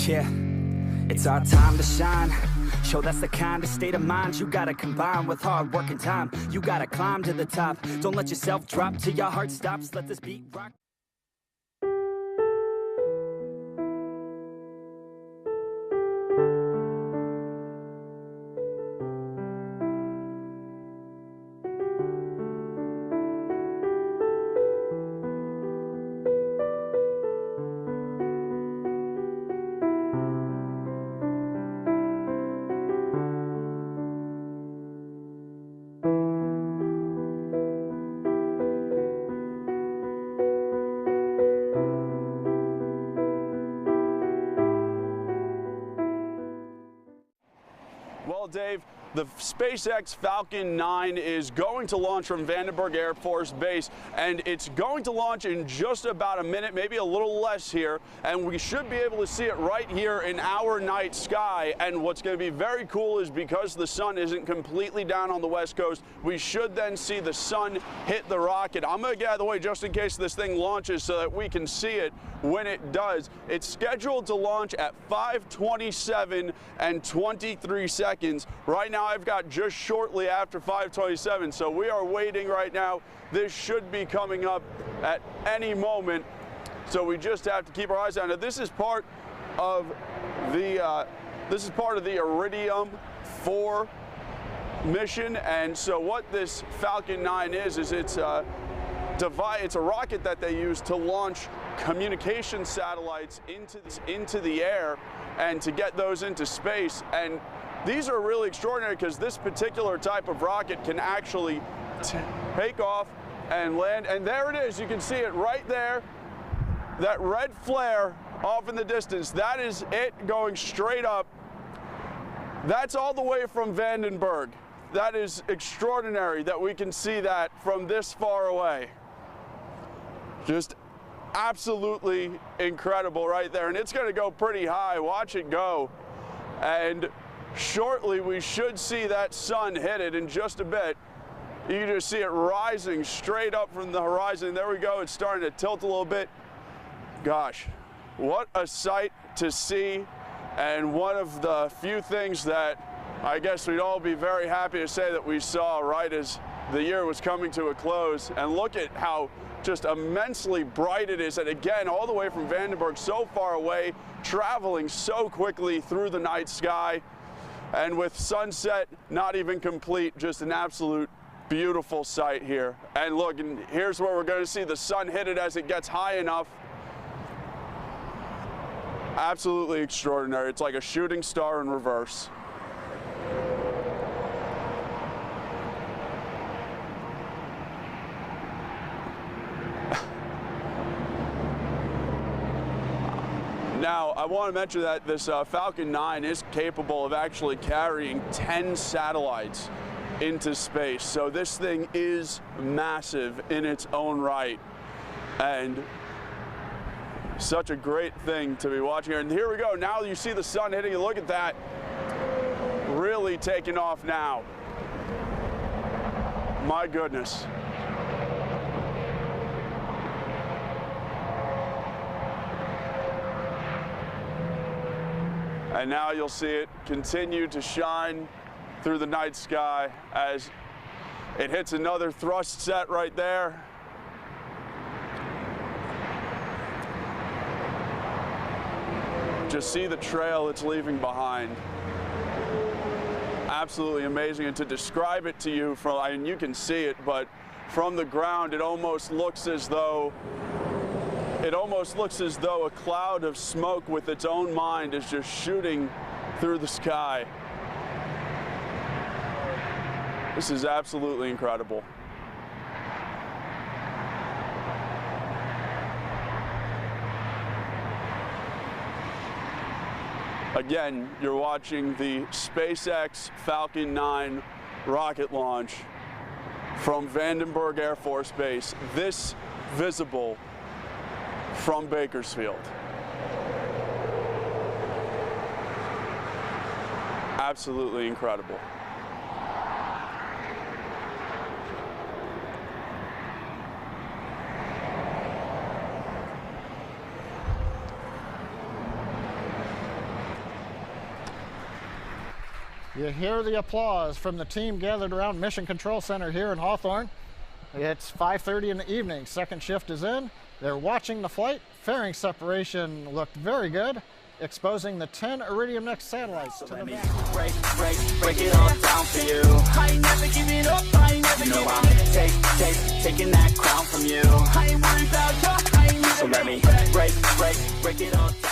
Yeah, it's our time to shine. Show that's the kind of state of mind you gotta combine with hard work and time. You gotta climb to the top. Don't let yourself drop till your heart stops. Let this beat rock. Well, Dave, the SpaceX Falcon 9 is going to launch from Vandenberg Air Force Base, and it's going to launch in just about a minute, maybe a little less here, and we should be able to see it right here in our night sky. And what's going to be very cool is because the sun isn't completely down on the West Coast, we should then see the sun hit the rocket. I'm going to get out of the way just in case this thing launches so that we can see it when it does. It's scheduled to launch at 5:27 and 23 seconds. Right now I've got just shortly after 5:27, so we are waiting right now. This should be coming up at any moment, so we just have to keep our eyes on it. This is part of the Iridium 4 mission, and so what this Falcon 9 is it's a rocket that they use to launch communication satellites into the air and to get those into space. And these are really extraordinary because this particular type of rocket can actually take off and land. And there it is. You can see it right there. That red flare off in the distance. That is it going straight up. That's all the way from Vandenberg. That is extraordinary that we can see that from this far away. Just absolutely incredible right there. And it's going to go pretty high. Watch it go. And shortly we should see that sun hit it in just a bit. You can just see it rising straight up from the horizon. There we go. It's starting to tilt a little bit. Gosh, what a sight to see, and one of the few things that I guess we'd all be very happy to say that we saw right as the year was coming to a close. And look at how just immensely bright it is, and again, all the way from Vandenberg, so far away, traveling so quickly through the night sky. And with sunset not even complete, just an absolute beautiful sight here. And look, and here's where we're going to see the sun hit it as it gets high enough. Absolutely extraordinary. It's like a shooting star in reverse. Now, I want to mention that this Falcon 9 is capable of actually carrying 10 satellites into space. So this thing is massive in its own right, and such a great thing to be watching here. And here we go. Now you see the sun hitting it. Look at that. Really taking off now. My goodness. And now you'll see it continue to shine through the night sky as it hits another thrust set right there. Just see the trail it's leaving behind. Absolutely amazing. And to describe it to you from, I mean, you can see it, but from the ground, it almost looks as though a cloud of smoke with its own mind is just shooting through the sky. This is absolutely incredible. Again, you're watching the SpaceX Falcon 9 rocket launch from Vandenberg Air Force Base. This visible from Bakersfield. Absolutely incredible. You hear the applause from the team gathered around Mission Control Center here in Hawthorne. It's 5:30 in the evening. Second shift is in. They're watching the flight. Fairing separation looked very good, exposing the 10 Iridium Next satellites to the Let me back. break it all down for you. I ain't never giving up, I ain't never giving up. Taking that crown from you. I ain't worried about you, I ain't never. So let me break it all down.